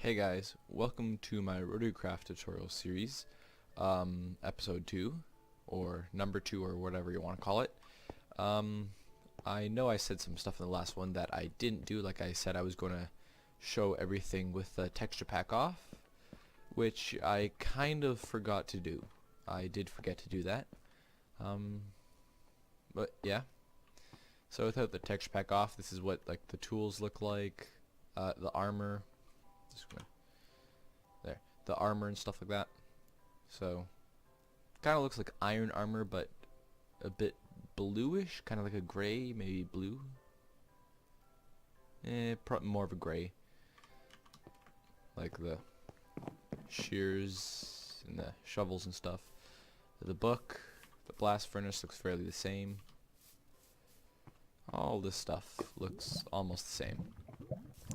Hey guys, welcome to my RotaryCraft tutorial series, episode 2, or number 2, or whatever you want to call it. I know I said some stuff in the last one that I didn't do. Like I said, I was going to show everything with the texture pack off, which I kind of forgot to do. I did forget to do that. But yeah. So without the texture pack off, this is what like the tools look like, the armor. There, the armor and stuff like that. So kind of looks like iron armor, but a bit bluish, kind of like a gray, maybe blue. Probably more of a gray. Like the shears and the shovels and stuff. The book, the blast furnace looks fairly the same. All this stuff looks almost the same,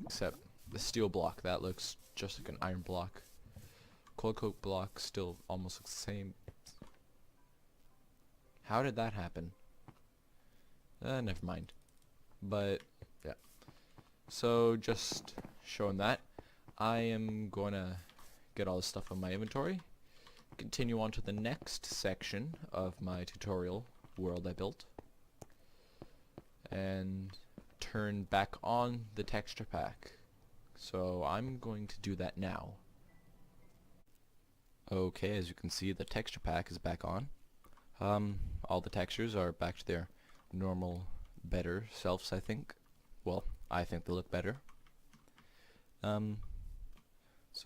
except the steel block, that looks just like an iron block. Cold coat block still almost looks the same. How did that happen? Never mind. But yeah. So just showing that, I am gonna get all this stuff on my inventory, continue on to the next section of my tutorial world I built, and turn back on the texture pack. So I'm going to do that now. Okay, as you can see, the texture pack is back on. All the textures are back to their normal, better selves, I think. Well, I think they look better. So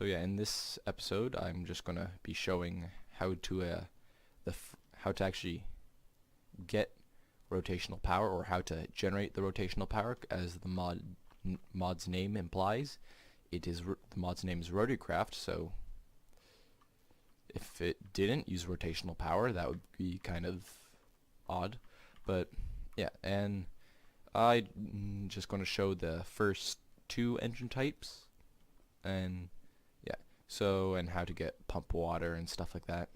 yeah, in this episode, I'm just gonna be showing how to how to actually get rotational power, or how to generate the rotational power, as the mod's name implies. The mod's name is RotaryCraft, so if it didn't use rotational power, that would be kind of odd. But yeah, and I'm just going to show the first two engine types, and yeah, so, and how to get pump water and stuff like that.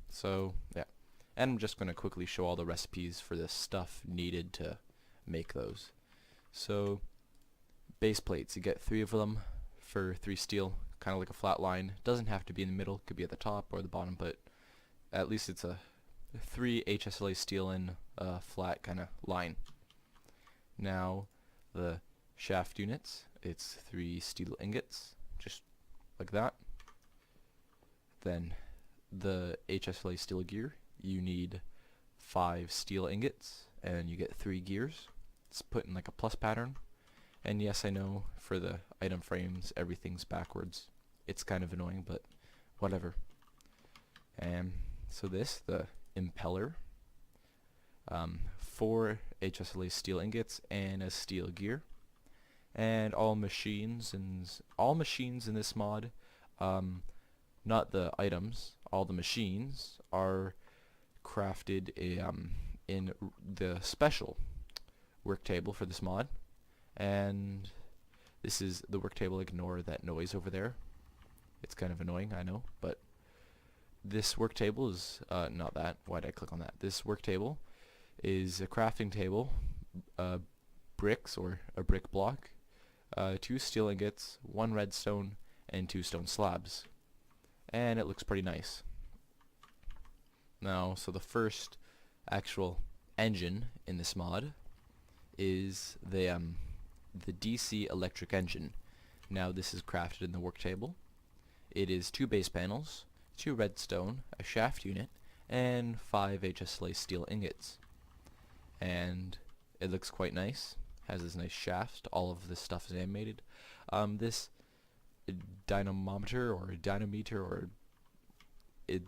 So yeah, and I'm just going to quickly show all the recipes for the stuff needed to make those. So base plates, you get 3 of them for 3 steel, kind of like a flat line. Doesn't have to be in the middle, could be at the top or the bottom, but at least it's a 3 HSLA steel in a flat kind of line. Now the shaft units, it's 3 steel ingots, just like that. Then the HSLA steel gear, you need 5 steel ingots, and you get 3 gears. It's put in like a plus pattern. And yes, I know, for the item frames, everything's backwards. It's kind of annoying, but whatever. And so this, the impeller, 4 HSLA steel ingots and a steel gear. And all machines in this mod, not the items, all the machines are crafted in the special work table for this mod. And this is the work table. Ignore that noise over there. It's kind of annoying, I know, but this work table is not that. Why did I click on that? This work table is a crafting table, bricks, or a brick block, 2 steel ingots, 1 redstone, and 2 stone slabs. And it looks pretty nice. Now, so the first actual engine in this mod is the DC electric engine. Now this is crafted in the work table. It is 2 base panels, 2 redstone, a shaft unit, and 5 HSLA steel ingots. And it looks quite nice. Has this nice shaft. All of this stuff is animated. This dynamometer, or dynameter, or it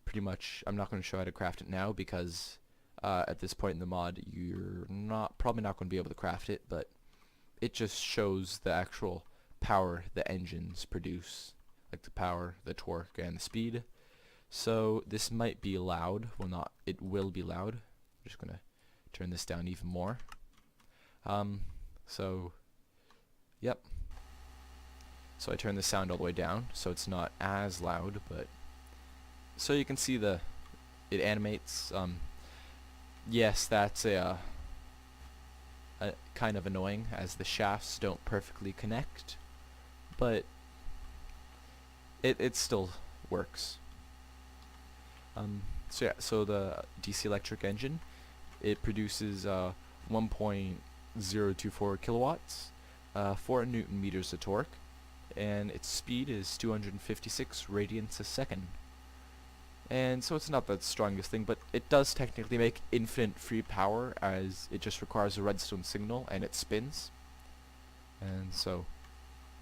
pretty much, I'm not going to show how to craft it now, because at this point in the mod you're probably not going to be able to craft it, but it just shows the actual power the engines produce, like the power, the torque, and the speed. So this might be loud. Well, not, it will be loud. I'm just going to turn this down even more. So yep, so I turn the sound all the way down so it's not as loud, but so you can see it animates. Yes, that's a kind of annoying, as the shafts don't perfectly connect, but it still works. So the DC electric engine, it produces 1.024 kilowatts, 4 newton meters of torque, and its speed is 256 radians a second. And so it's not the strongest thing, but it does technically make infinite free power, as it just requires a redstone signal and it spins. And so,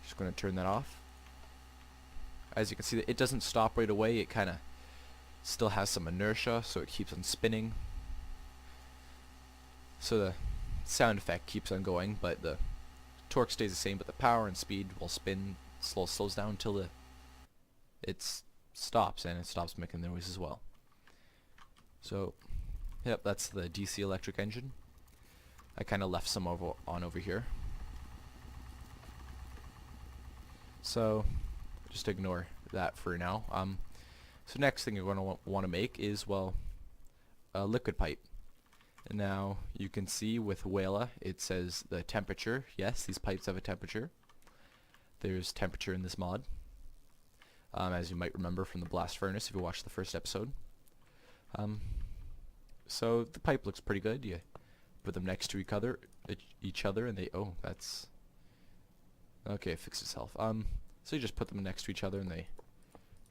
just going to turn that off. As you can see, it doesn't stop right away. It kind of still has some inertia, so it keeps on spinning. So the sound effect keeps on going, but the torque stays the same, but the power and speed will spin, slows down until it stops, and it stops making noise as well. So, yep, that's the DC electric engine. I kind of left some over here. So, just ignore that for now. So next thing you're going to want to make is, well, a liquid pipe. Now, you can see with Wela, it says the temperature. Yes, these pipes have a temperature. There's temperature in this mod, as you might remember from the blast furnace if you watched the first episode. So the pipe looks pretty good. You put them next to each other, and they, oh, that's, okay, it fixed itself. So you just put them next to each other and they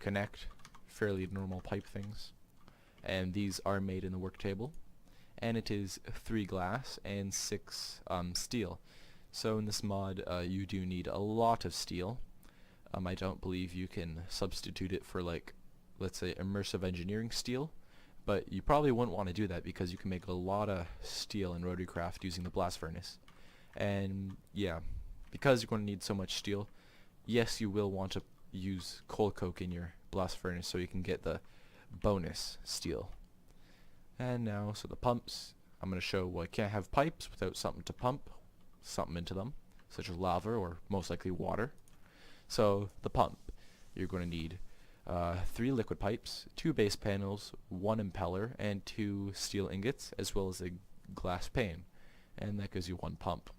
connect. Fairly normal pipe things. And these are made in the work table. And it is 3 glass and 6 steel. So in this mod, you do need a lot of steel. I don't believe you can substitute it for, like, let's say immersive engineering steel, but you probably wouldn't want to do that because you can make a lot of steel in RotaryCraft using the blast furnace. And yeah, because you're going to need so much steel, yes, you will want to use coal coke in your blast furnace so you can get the bonus steel. And now, so the pumps, I'm going to show, well, I can't have pipes without something to pump something into them, such as lava or most likely water. So the pump, you're going to need 3 liquid pipes, 2 base panels, 1 impeller, and 2 steel ingots, as well as a glass pane, and that gives you 1 pump.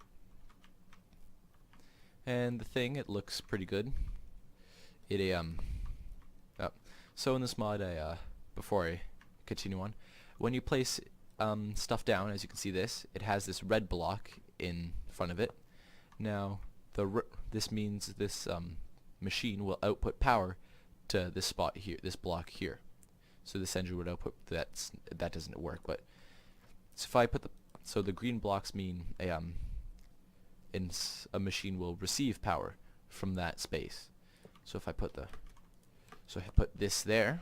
And the thing, it looks pretty good. So in this mod, before I continue on, when you place stuff down, as you can see it has this red block in front of it. Now, this means this machine will output power to this spot here, this block here. So this engine would output, that doesn't work, but so if I put the green blocks mean a machine will receive power from that space. So if I put this there,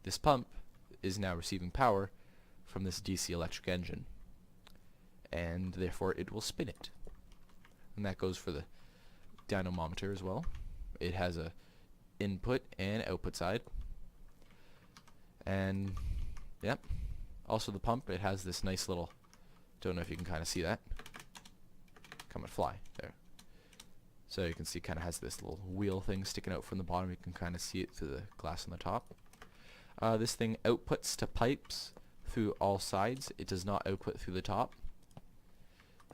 this pump is now receiving power from this DC electric engine, and therefore it will spin it. And that goes for the dynamometer as well. It has a input and output side, and yep. Also the pump, it has this nice little, don't know if you can kind of see that. Come and fly there. So you can see it kind of has this little wheel thing sticking out from the bottom. You can kind of see it through the glass on the top. This thing outputs to pipes through all sides. It does not output through the top.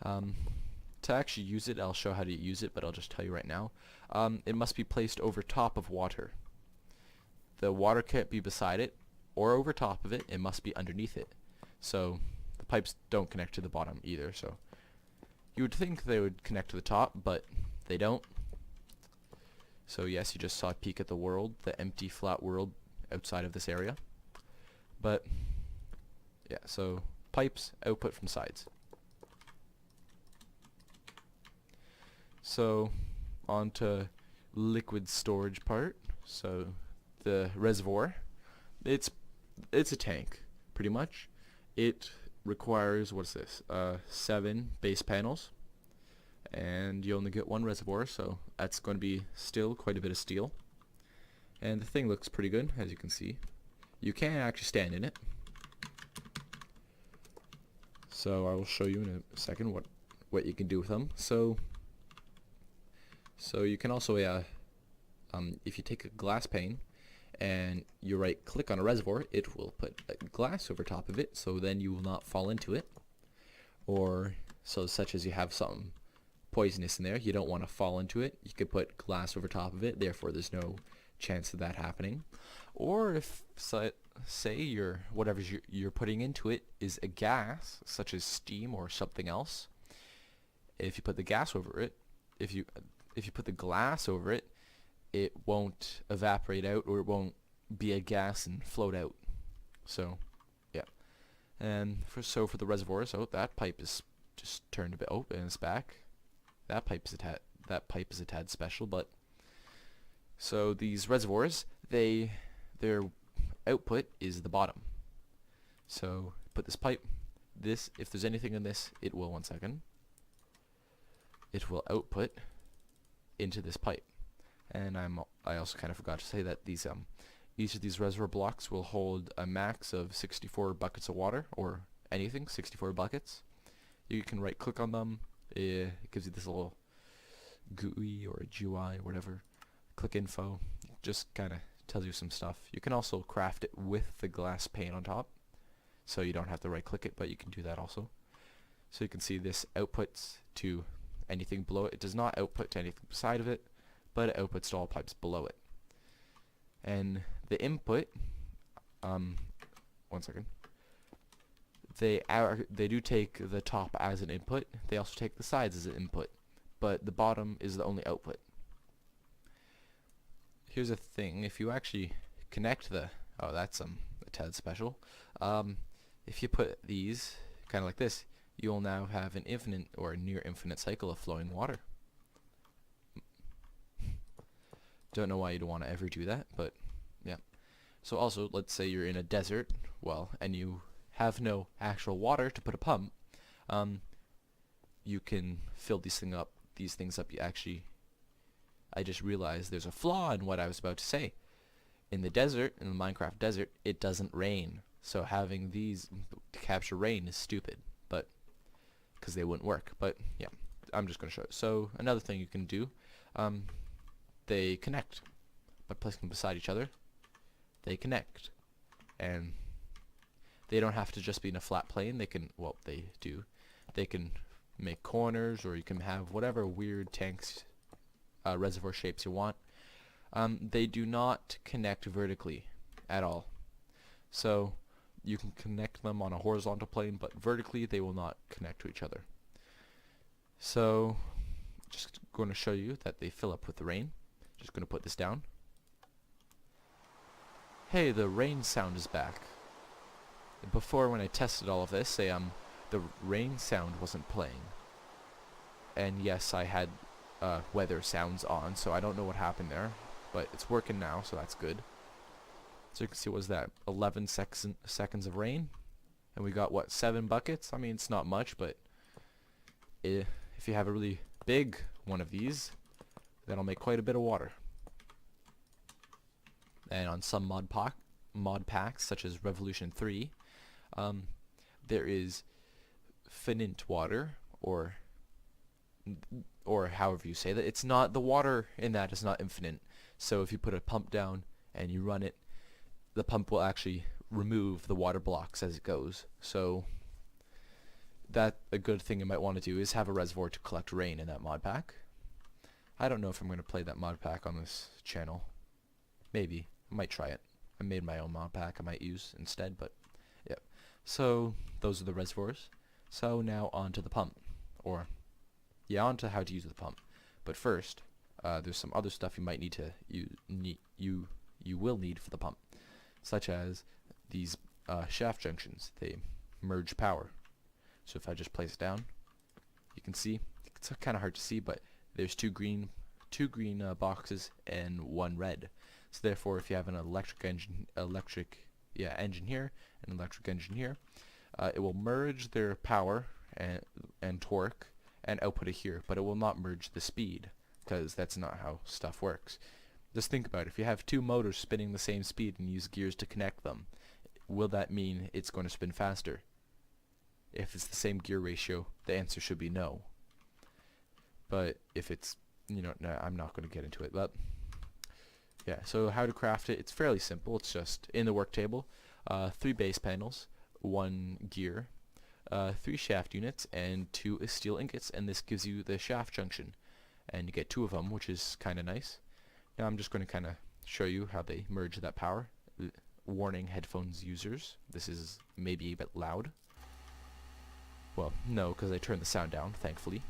To actually use it, I'll show how to use it, but I'll just tell you right now. It must be placed over top of water. The water can't be beside it or over top of it. It must be underneath it. So the pipes don't connect to the bottom either. So you would think they would connect to the top, but they don't. So yes, you just saw a peek at the world, the empty flat world outside of this area. But yeah, so pipes output from sides. So on to liquid storage part. So the reservoir, it's a tank pretty much. It requires, what's this, 7 base panels, and you only get 1 reservoir, so that's going to be still quite a bit of steel. And the thing looks pretty good, as you can see. You can actually stand in it, so I will show you in a second what you can do with them. So you can also if you take a glass pane and you right click on a reservoir, it will put a glass over top of it, so then you will not fall into it, or so such as you have something poisonous in there. You don't want to fall into it. You could put glass over top of it, therefore there's no chance of that happening. Or if, say, whatever you're putting into it is a gas, such as steam or something else, if you put the gas over it, if you put the glass over it, it won't evaporate out, or it won't be a gas and float out. So, yeah. And for the reservoir, so that pipe is just turned a bit. Oh, and it's back. That pipe is a tad special, but so these reservoirs, their output is the bottom. So put this pipe. If there's anything in this, it will it will output into this pipe. And I also kind of forgot to say that each of these reservoir blocks will hold a max of 64 buckets of water, or anything, 64 buckets. You can right click on them. It gives you this little GUI or a GUI or whatever. Click info. Just kind of tells you some stuff. You can also craft it with the glass pane on top, so you don't have to right click it, but you can do that also. So you can see this outputs to anything below it. It does not output to anything beside of it, but it outputs to all pipes below it. And the input, one second. They do take the top as an input. They also take the sides as an input, but the bottom is the only output. Here's a thing: if you actually connect that's a tad special. If you put these kind of like this, you'll now have an infinite or near infinite cycle of flowing water. Don't know why you'd want to ever do that, but yeah. So also, let's say you're in a desert, and you have no actual water to put a pump. You can fill these things up. I just realized there's a flaw in what I was about to say. In the desert, in the Minecraft desert, it doesn't rain. So having these to capture rain is stupid, but because they wouldn't work. But yeah, I'm just going to show it. So another thing you can do, they connect by placing them beside each other. They connect, and they don't have to just be in a flat plane. They can, they do. They can make corners, or you can have whatever weird tanks, reservoir shapes you want. They do not connect vertically at all. So you can connect them on a horizontal plane, but vertically they will not connect to each other. So just going to show you that they fill up with the rain. Just going to put this down. Hey, the rain sound is back. Before, when I tested all of this, the rain sound wasn't playing. And yes, I had weather sounds on, so I don't know what happened there, but it's working now, so that's good. So you can see, what was that, 11 seconds of rain, and we got, 7 buckets? I mean, it's not much, but if you have a really big one of these, that'll make quite a bit of water. And on some mod packs, such as Revolution 3, there is finite water, or however you say that. It's not, the water in that is not infinite. So if you put a pump down and you run it, the pump will actually remove the water blocks as it goes. So that a good thing you might want to do is have a reservoir to collect rain in that mod pack. I don't know if I'm going to play that mod pack on this channel. Maybe. I might try it. I made my own mod pack I might use instead, but yeah. So those are the reservoirs. So now on to the pump, on to how to use the pump. But first, there's some other stuff you might need to you will need for the pump, such as these shaft junctions. They merge power. So if I just place it down, you can see it's kind of hard to see, but there's two green boxes and one red. So therefore, if you have an electric engine here, and electric engine here, it will merge their power and torque and output it here, but it will not merge the speed, because that's not how stuff works. Just think about it. If you have two motors spinning the same speed and use gears to connect them, will that mean it's going to spin faster? If it's the same gear ratio, the answer should be no. But if it's, no, I'm not going to get into it, but yeah, so how to craft it, it's fairly simple. It's just in the work table, 3 base panels, 1 gear, 3 shaft units and 2 steel ingots, and this gives you the shaft junction. And you get 2 of them, which is kind of nice. Now I'm just going to kind of show you how they merge that power. Warning headphones users, this is maybe a bit loud. Well, no, because I turned the sound down, thankfully.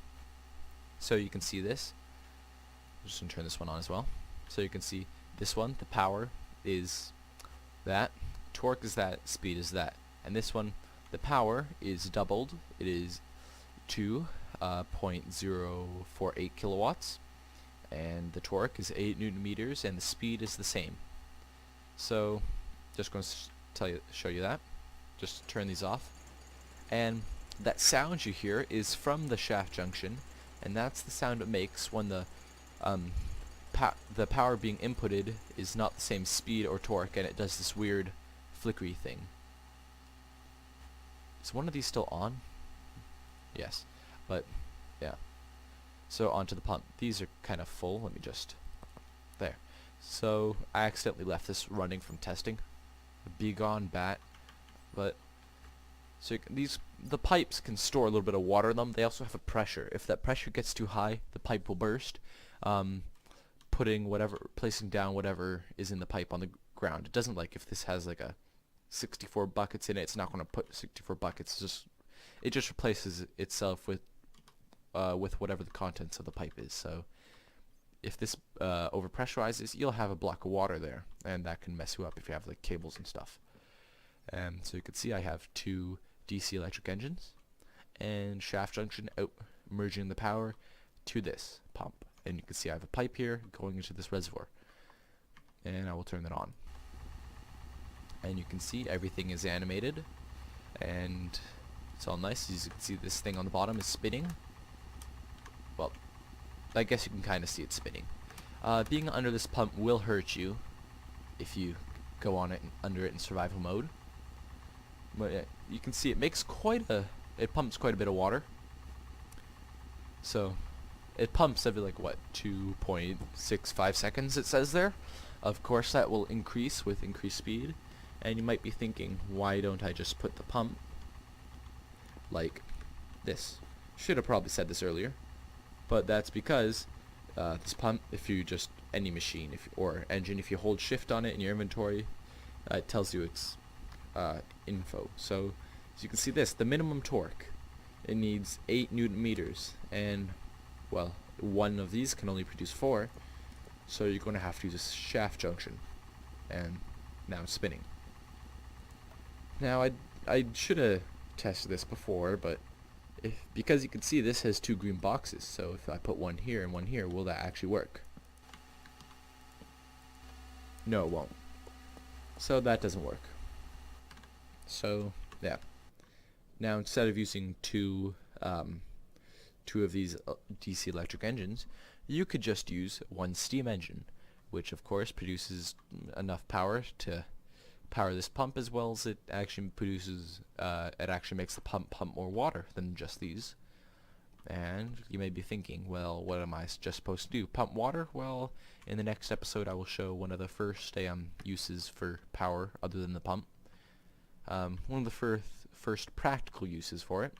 So you can see this. I'm just going to turn this one on as well. So you can see this one, the power is that, torque is that, speed is that. And this one, the power is doubled. It is 2.048 kilowatts. And the torque is 8 newton meters, and the speed is the same. So just going to show you that. Just turn these off. And that sound you hear is from the shaft junction, and that's the sound it makes when the power being inputted is not the same speed or torque, and it does this weird flickery thing. Is one of these still on? Yes, but yeah. So onto the pump. These are kind of full. Let me just there. So I accidentally left this running from testing. Be gone, bat. But so the pipes can store a little bit of water in them. They also have a pressure. If that pressure gets too high, the pipe will burst. Placing down whatever is in the pipe on the ground. It doesn't, like, if this has like a 64 buckets in it, it's not going to put 64 buckets. It just replaces itself with whatever the contents of the pipe is. So if this overpressurizes, you'll have a block of water there, and that can mess you up if you have like cables and stuff. So you can see I have 2 DC electric engines and shaft junction out merging the power to this pump. And you can see I have a pipe here going into this reservoir. And I will turn that on. And you can see everything is animated, and it's all nice. As you can see, this thing on the bottom is spinning. Well, I guess you can kind of see it spinning. Being under this pump will hurt you if you go on it under it in survival mode. But you can see it makes it pumps quite a bit of water. So it pumps every like 2.65 seconds, it says there. Of course that will increase with increased speed, and you might be thinking, why don't I just put the pump like this? Should have probably said this earlier, but that's because this pump, if you just any machine or engine, if you hold shift on it in your inventory, it tells you its info. So as you can see, the minimum torque, it needs 8 newton meters, and well, one of these can only produce 4, so you're going to have to use a shaft junction. And now it's spinning. Now I should have tested this before, but because you can see this has 2 green boxes, so if I put one here and one here, will that actually work? No, it won't. So that doesn't work. So yeah. Now instead of using two of these DC electric engines, you could just use one steam engine, which of course produces enough power to power this pump, as well as it actually produces, it actually makes the pump more water than just these. And you may be thinking, well, what am I just supposed to do? Pump water? Well, in the next episode I will show one of the first uses for power other than the pump. One of the first practical uses for it.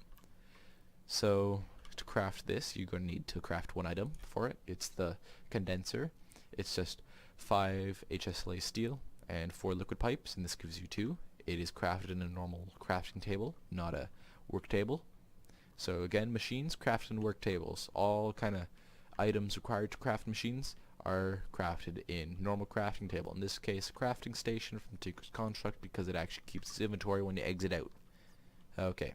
So to craft this, you're going to need to craft one item for it. It's the condenser. It's just 5 HSLA steel and 4 liquid pipes, and this gives you 2. It is crafted in a normal crafting table, not a work table. So again, machines crafted in work tables. All kind of items required to craft machines are crafted in normal crafting table. In this case, a crafting station from Tinker's Construct, because it actually keeps its inventory when you exit out. Okay.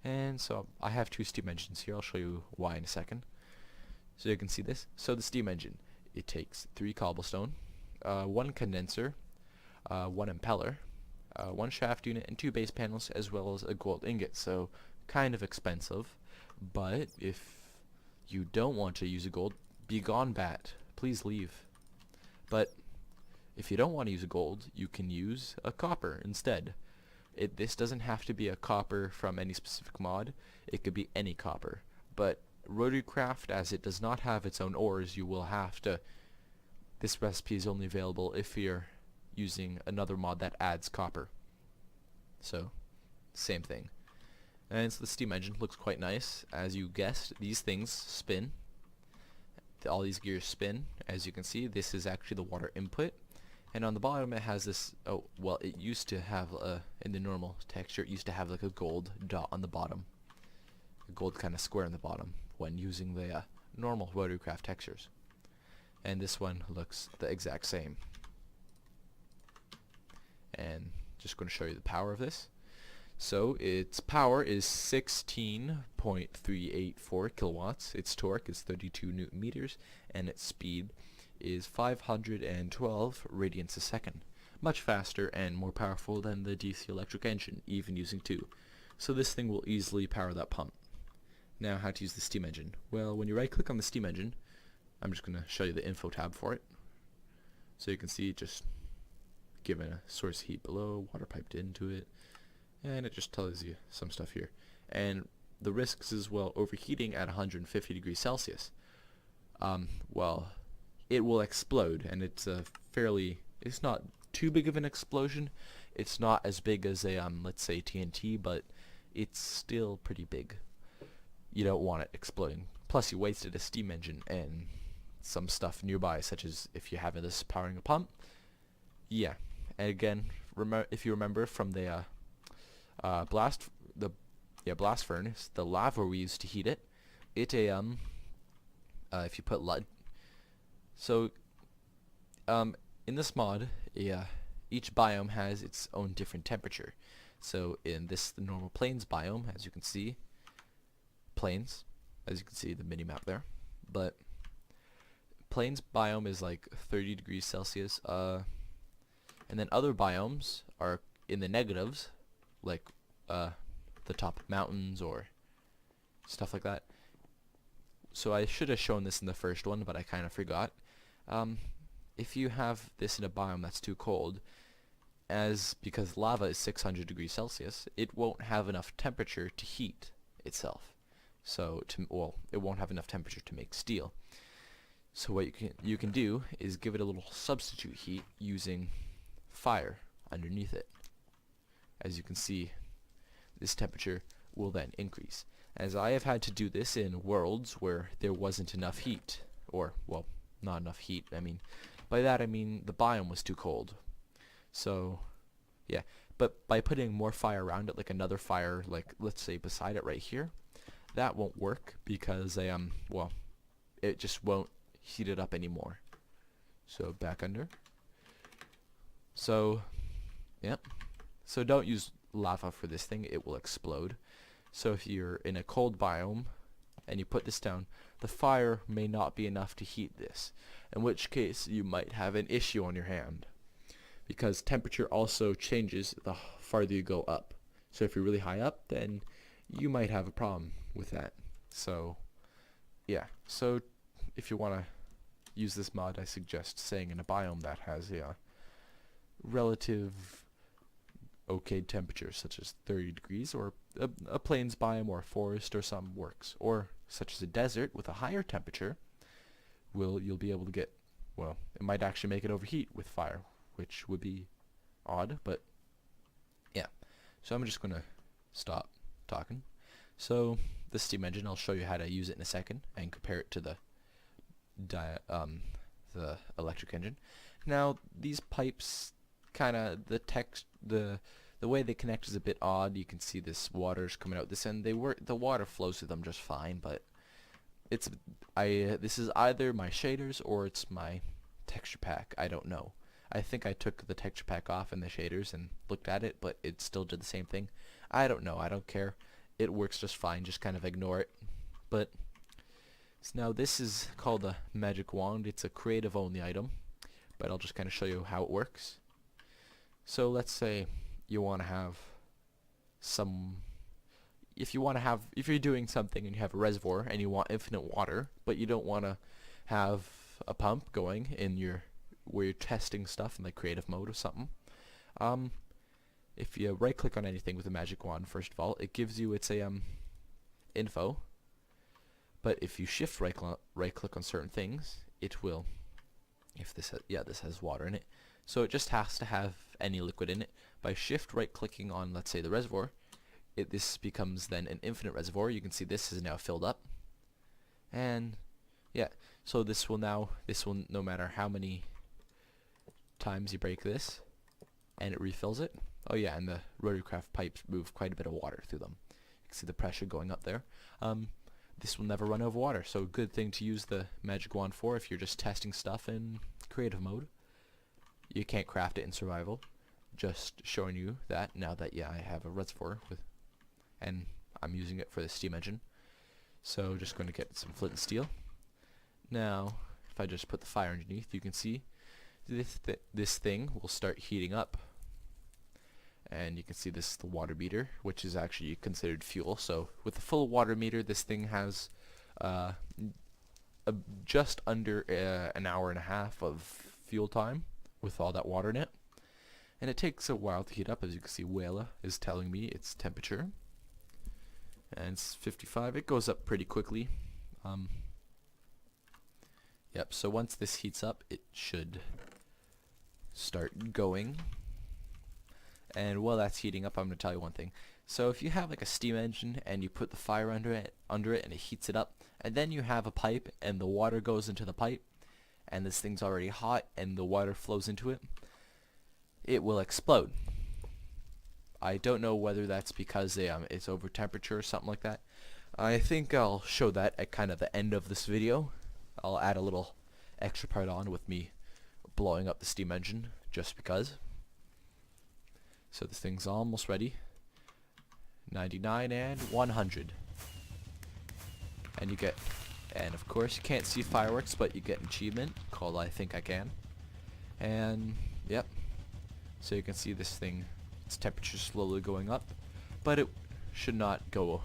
And so I have 2 steam engines here. I'll show you why in a second. So you can see this. So the steam engine, it takes 3 cobblestone, 1 condenser, 1 impeller, 1 shaft unit, and 2 base panels, as well as a gold ingot. So kind of expensive, but if you don't want to use a gold, be gone, bat. Please leave. But if you don't want to use a gold, you can use a copper instead. This doesn't have to be a copper from any specific mod. It could be any copper. But RotaryCraft, as it does not have its own ores, you will have to... This recipe is only available if you're using another mod that adds copper. So, same thing. And so the steam engine looks quite nice. As you guessed, these things spin. All these gears spin. As you can see, this is actually the water input. And on the bottom it has this, oh, well, it used to have, in the normal texture, it used to have like a gold dot on the bottom. A gold kind of square on the bottom when using the normal RotaryCraft textures. And this one looks the exact same. And just going to show you the power of this. So its power is 16.384 kilowatts, its torque is 32 newton meters, and its speed is 512 radians a second. Much faster and more powerful than the DC electric engine, even using 2. So this thing will easily power that pump. Now how to use the steam engine. Well, when you right click on the steam engine, I'm just going to show you the info tab for it. So you can see just given a source heat below, water piped into it, and it just tells you some stuff here. And the risks is, well, overheating at 150 degrees Celsius. Well, it will explode, and it's it's not too big of an explosion. It's not as big as a, let's say TNT, but it's still pretty big. You don't want it exploding. Plus you wasted a steam engine and some stuff nearby, such as if you have this powering a pump. Yeah, and again, if you remember from the blast furnace, the lava we used to heat it, if you put so in this mod, each biome has its own different temperature. So in the normal plains biome, as you can see, the mini map there, but plains biome is like 30 degrees Celsius, and then other biomes are in the negatives, like the top of mountains or stuff like that. So I should have shown this in the first one, but I kind of forgot. If you have this in a biome that's too cold, because lava is 600 degrees Celsius, it won't have enough temperature to heat itself. So it won't have enough temperature to make steel. So what you can do is give it a little substitute heat using fire underneath it. As you can see, this temperature will then increase. As I have had to do this in worlds where there wasn't enough heat, or, well, not enough heat. By that I mean the biome was too cold. So, yeah. But by putting more fire around it, like another fire, like let's say beside it right here, that won't work because it just won't heat it up anymore. So back under. So, yep. So don't use lava for this thing, it will explode. So if you're in a cold biome and you put this down, the fire may not be enough to heat this, in which case you might have an issue on your hand, because temperature also changes the farther you go up. So if you're really high up, then you might have a problem with that. So yeah, so if you want to use this mod, I suggest staying in a biome that has a relative okay temperature, such as 30 degrees, or a plains biome or a forest or some works, or such as a desert with a higher temperature. You'll be able to get, well, it might actually make it overheat with fire, which would be odd, but yeah. So I'm just gonna stop talking. So the steam engine, I'll show you how to use it in a second and compare it to the electric engine. Now these pipes, the way they connect is a bit odd. You can see this water's coming out this end. The water flows through them just fine, but this is either my shaders or it's my texture pack. I don't know. I think I took the texture pack off in the shaders and looked at it, but it still did the same thing. I don't know. I don't care. It works just fine. Just kind of ignore it. But so now this is called a magic wand. It's a creative only item, but I'll just kind of show you how it works. So let's say you want to have if you're doing something and you have a reservoir and you want infinite water, but you don't want to have a pump going where you're testing stuff in like creative mode or something. If you right click on anything with a magic wand, first of all, it gives you its info. But if you shift right click on certain things, it will, this has water in it. So it just has to have any liquid in it. By shift right clicking on, let's say, the reservoir, this becomes then an infinite reservoir. You can see this is now filled up, and yeah, so this will no matter how many times you break this, and it refills it. Oh yeah, and the RotaryCraft pipes move quite a bit of water through them. You can see the pressure going up there. This will never run out of water, so good thing to use the magic wand for if you're just testing stuff in creative mode. You can't craft it in survival. Just showing you that now that I have a reservoir and I'm using it for the steam engine. So just going to get some flint and steel. Now, if I just put the fire underneath, you can see this thing will start heating up. And you can see this is the water meter, which is actually considered fuel. So with the full water meter, this thing has just under an hour and a half of fuel time with all that water in it. And it takes a while to heat up. As you can see, Wela is telling me its temperature. And it's 55. It goes up pretty quickly. Yep, so once this heats up, it should start going. And while that's heating up, I'm going to tell you one thing. So if you have like a steam engine and you put the fire under it and it heats it up, and then you have a pipe and the water goes into the pipe, and this thing's already hot and the water flows into it, it will explode. I don't know whether that's because it's over temperature or something like that. I think I'll show that at kind of the end of this video. I'll add a little extra part on with me blowing up the steam engine just because. So this thing's almost ready. 99 and 100. And of course you can't see fireworks, but you get an achievement called I Think I Can. And yep. So you can see this thing, its temperature slowly going up, but it should not go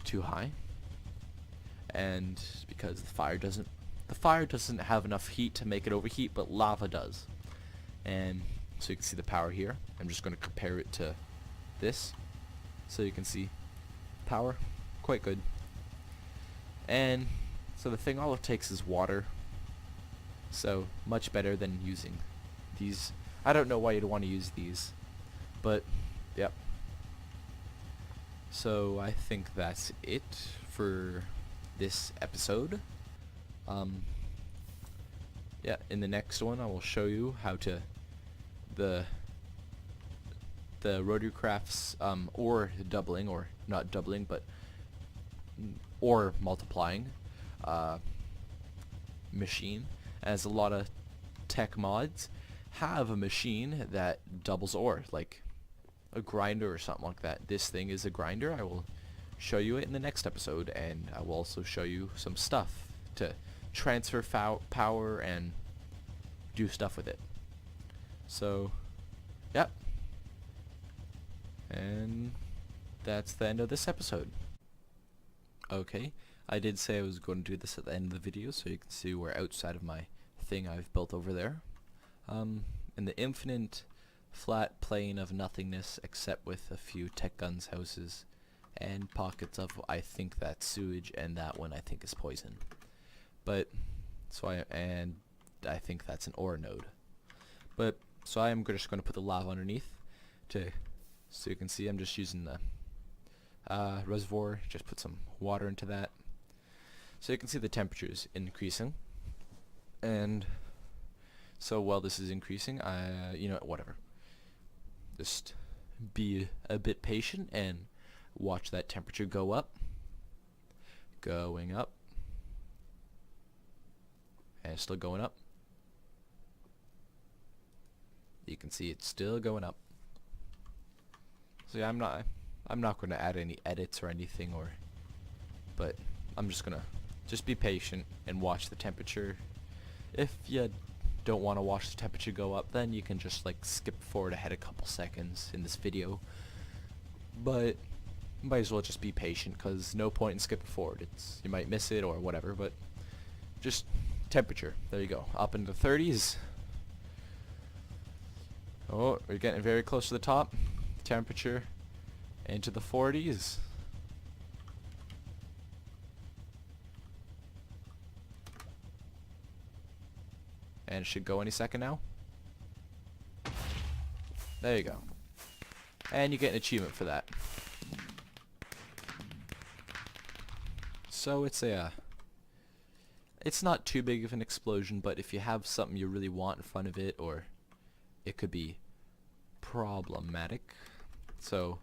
too high. And because the fire doesn't have enough heat to make it overheat, but lava does. And so you can see the power here. I'm just going to compare it to this. So you can see power, quite good. And so the thing, all it takes is water. So much better than using these. I don't know why you'd want to use these, but yep. So I think that's it for this episode. Yeah, in the next one I will show you how to the RotaryCraft's or doubling, or not doubling, but or multiplying machine, as a lot of tech mods have a machine that doubles ore, like a grinder or something like that. This thing is a grinder. I will show you it in the next episode, and I will also show you some stuff to transfer power and do stuff with it. So, yep. And that's the end of this episode. Okay, I did say I was going to do this at the end of the video, so you can see we're outside of my thing I've built over there. In the infinite flat plane of nothingness, except with a few tech guns houses and pockets of, I think that's sewage, and that one I think is poison. But so I think that's an ore node. But so I am just going to put the lava underneath so you can see I'm just using the reservoir. Just put some water into that, so you can see the temperatures increasing. And so while this is increasing, whatever. Just be a bit patient and watch that temperature go up, going up, and still going up. You can see it's still going up. So yeah, I'm not going to add any edits or anything, but I'm just gonna be patient and watch the temperature. If you don't want to watch the temperature go up, then you can just like skip forward ahead a couple seconds in this video. But might as well just be patient, because no point in skipping forward. You might miss it or whatever, but just temperature. There you go, up into the 30s. Oh, we're getting very close to the top. Temperature into the 40s. And it should go any second now. There you go. And you get an achievement for that. So it's not too big of an explosion, but if you have something you really want in front of it, or it could be problematic. So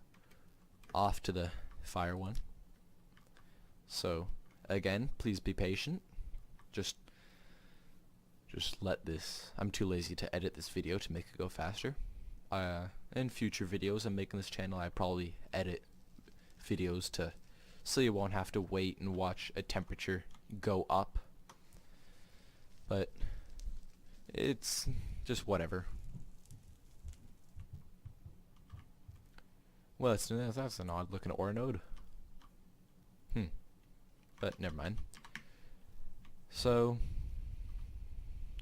off to the fire one. So again, please be patient. Just let this. I'm too lazy to edit this video to make it go faster. In future videos I'm making this channel, I probably edit videos so you won't have to wait and watch a temperature go up. But it's just whatever. Well, that's an odd looking ore node. But never mind. So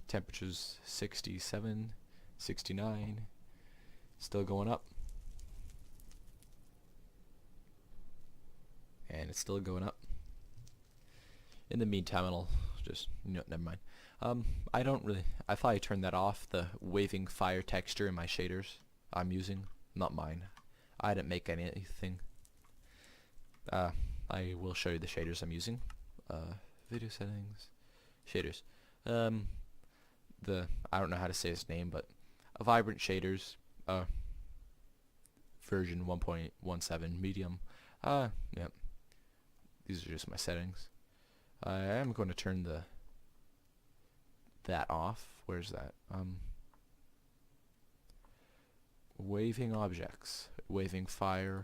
temperatures 67, 69, still going up. And it's still going up. In the meantime, I'll just, never mind. I thought I turned that off, the waving fire texture in my shaders I'm using. Not mine. I didn't make anything. I will show you the shaders I'm using. Video settings, shaders. I don't know how to say its name, but vibrant shaders. Version 1.17 medium. Yeah. These are just my settings. I am going to turn that off. Where's that? Waving objects, waving fire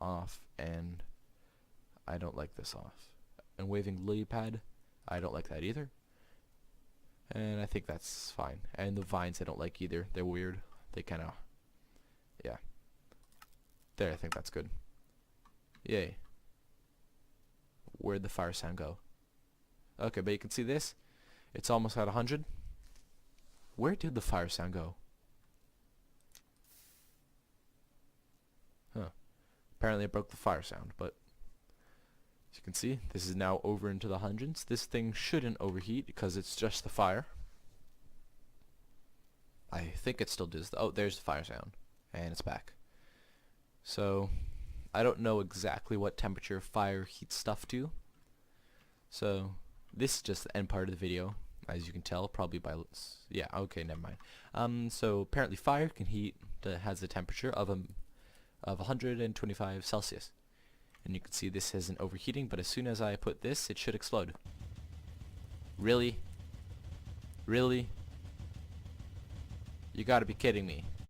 off, and I don't like this off. And waving lily pad, I don't like that either. And I think that's fine. And the vines I don't like either. They're weird. They kind of, yeah. There, I think that's good. Yay. Where'd the fire sound go? Okay, but you can see this. It's almost at 100. Where did the fire sound go? Huh. Apparently it broke the fire sound, but as you can see, this is now over into the hundreds. This thing shouldn't overheat because it's just the fire. I think it still does. Oh, there's the fire sound. And it's back. So, I don't know exactly what temperature fire heats stuff to. So, this is just the end part of the video, as you can tell, probably by, yeah, okay, never mind. So apparently fire can heat, has a temperature of 125 Celsius. And you can see this isn't overheating, but as soon as I put this, it should explode. Really? Really? You gotta be kidding me.